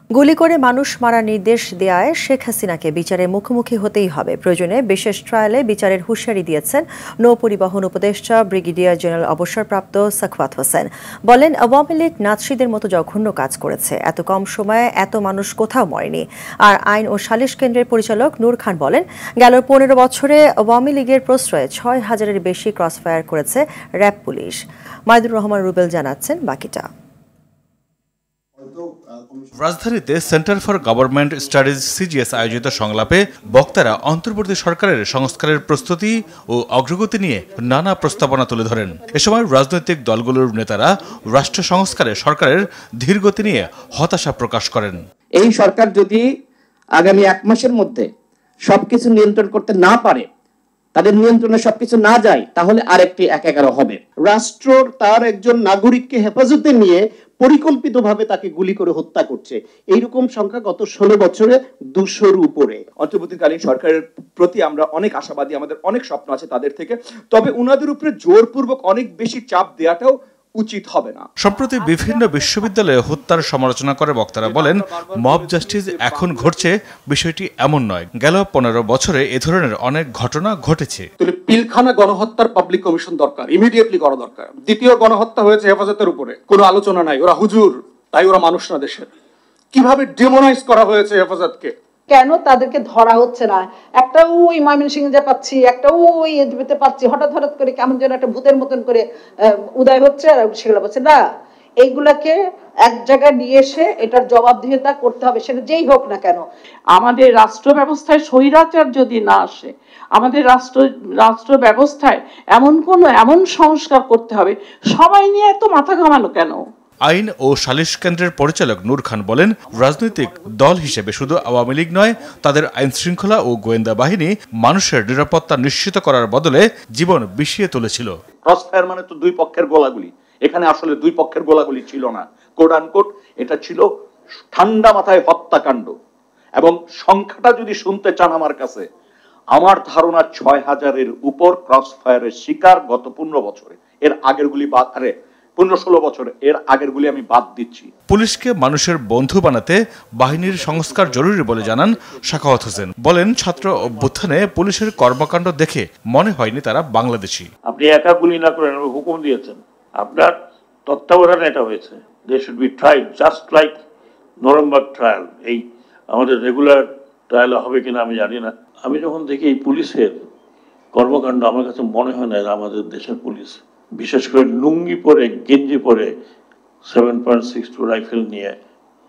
গুলি করে মানুষ মারার নির্দেশ দেয়ায় শেখ হাসিনাকে বিচারের মুখোমুখি হতেই হবে। প্রয়োজনে বিশেষ ট্রায়ালে বিচারের হুঁশিয়ারি দিয়েছেন নৌপরিবহন উপদেষ্টা ব্রিগেডিয়ার জেনারেল অবসরপ্রাপ্ত সাখাওয়াত হোসেন। বলেন, আওয়ামী লীগ নাৎসিদের মতো জঘন্য কাজ করেছে। এত কম সময়ে এত মানুষ কোথাও মরেনি। আর আইন ও সালিশ কেন্দ্রের পরিচালক নূর খান বলেন, গেল ১৫ বছরে আওয়ামী লীগের প্রশ্রয়ে ৬,০০০-এর বেশি ক্রসফায়ার করেছে র্যাব পুলিশ। মাইদুর রহমান রুবেল জানাচ্ছেন বাকিটা। রাজধানীতে centre for government studies CGS আয়োজিত সংলাপে বক্তারা অন্তর্বর্তী সরকারের সংস্কারের প্রস্তুতি ও অগ্রগতি নিয়ে নানা প্রস্তাবনা তুলে ধরেন। এ সময় রাজনৈতিক দলগুলোর নেতারা রাষ্ট্র সংস্কারে সরকারের ধীরগতি নিয়ে হতাশা প্রকাশ করেন। এই সরকার যদি আগামী ১ মাসের মধ্যে সবকিছু নিয়ন্ত্রণ করতে না পারে, তাদের নিয়ন্ত্রণে সবকিছু না যায়, তাহলে আরেকটি ১/১১ হবে। রাষ্ট্র তার একজন নাগরিককে হেফাজতে নিয়ে পরিকল্পিতভাবে তাকে গুলি করে হত্যা করছে। এইরকম সংখ্যা গত ১৬ বছরে ২০০-র উপরে। অন্তর্বর্তীকালীন সরকারের প্রতি আমরা অনেক আশাবাদী, আমাদের অনেক স্বপ্ন আছে তাদের থেকে। তবে উনাদের উপরে জোরপূর্বক অনেক বেশি চাপ দেওয়াটাও উচিত হবে না। সম্প্রতি বিভিন্ন বিশ্ববিদ্যালয়ে হত্যার সমালোচনা করে বক্তারা বলেন, মব জাস্টিস এখন ঘটছে বিষয়টি এমন নয়। গেল ১৫ বছরে এ ধরনের অনেক ঘটনা ঘটেছে। পিলখানা গণহত্যার পাবলিক কমিশন দরকার, ইমিডিয়েটলি করা দরকার। দ্বিতীয় গণহত্যা হয়েছে হেফাজতের উপরে, কোনো আলোচনা নাই। ওরা হুজুর, তাই ওরা মানুষ না দেশের। কিভাবে ডেমোনাইজ করা হয়েছে হেফাজতকে, কেন তাদেরকে ধরা হচ্ছে না? একটা ওই ময়মনসিংহে যা পাচ্ছি, একটা ওই এজবেতে পাচ্ছি, হঠাৎ হঠাৎ করে কেমন যেন একটা ভূতের মতন করে উদয় হচ্ছে, আর সেগুলো বলছে না। এইগুলাকে এক জায়গায় নিয়ে এসে এটার জবাবদিহিতা করতে হবে, সেটা যেই হোক না কেন। আমাদের রাষ্ট্র ব্যবস্থায় স্বৈরাচার যদি না আসে, আমাদের রাষ্ট্র ব্যবস্থায় এমন সংস্কার করতে হবে। সবাই নিয়ে এত মাথা ঘামানো কেন? আইন ও সালিশ কেন্দ্রের পরিচালক নূর খান বলেন, রাজনৈতিক দল হিসেবে শুধু আওয়ামী লীগ নয়, তাদের আইন শৃঙ্খলা ও গোয়েন্দা বাহিনী মানুষের নিরাপত্তা নিশ্চিত করার বদলে জীবন বিষিয়ে তুলেছিল। ক্রসফায়ার মানে তো দুই পক্ষের গোলাগুলি। এখানে আসলে দুই পক্ষের গোলাগুলি ছিল না, কোট আনকোট এটা ছিল ঠান্ডা মাথায় হত্যাকাণ্ড। এবং সংখ্যাটা যদি শুনতে চান আমার কাছে, আমার ধারণা ৬,০০০-এর উপর ক্রসফায়ারের শিকার গত ১৫ বছরে। এর আগের গুলি বাদ, ১৫-১৬ বছর এর আগের গুলি আমি বাদ দিচ্ছি। পুলিশকে মানুষের বন্ধু বানাতে বাহিনীর সংস্কার জরুরি বলে জানান সাখাওয়াত হোসেন। বলেন, ছাত্র অভ্যুত্থানে পুলিশের কর্মকাণ্ড দেখে মনে হয়নি তারা বাংলাদেশি। আপনি একা গুলি না করেন, হুকুম দিয়েছেন, আপনার তত্ত্বাবধানে এটা হয়েছে। They should be tried just like Nuremberg trial. এই আমাদের রেগুলার ট্রায়াল হবে কিনা আমি জানি না। আমি যখন দেখি এই পুলিশের কর্মকাণ্ড, আমার কাছে মনে হয় না আমাদের দেশের পুলিশ, বিশেষ করে লুঙ্গি পরে, গেঞ্জি পরে 7.62 রাইফেল নিয়ে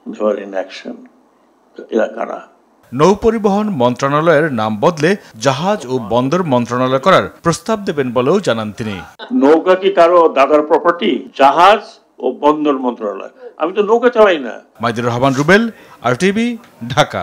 দেওয়ার ইন অ্যাকশন। এরা কারা? নৌপরিবহন মন্ত্রণালয়ের নাম বদলে জাহাজ ও বন্দর মন্ত্রণালয় করার প্রস্তাব দেবেন বলেও জানান তিনি। নৌকা কি কারো দাদার প্রপার্টি? জাহাজ ও বন্দর মন্ত্রণালয়। আমি তো নৌকা চালাই না। মাইদুর রহমান রুবেল, RTV, ঢাকা।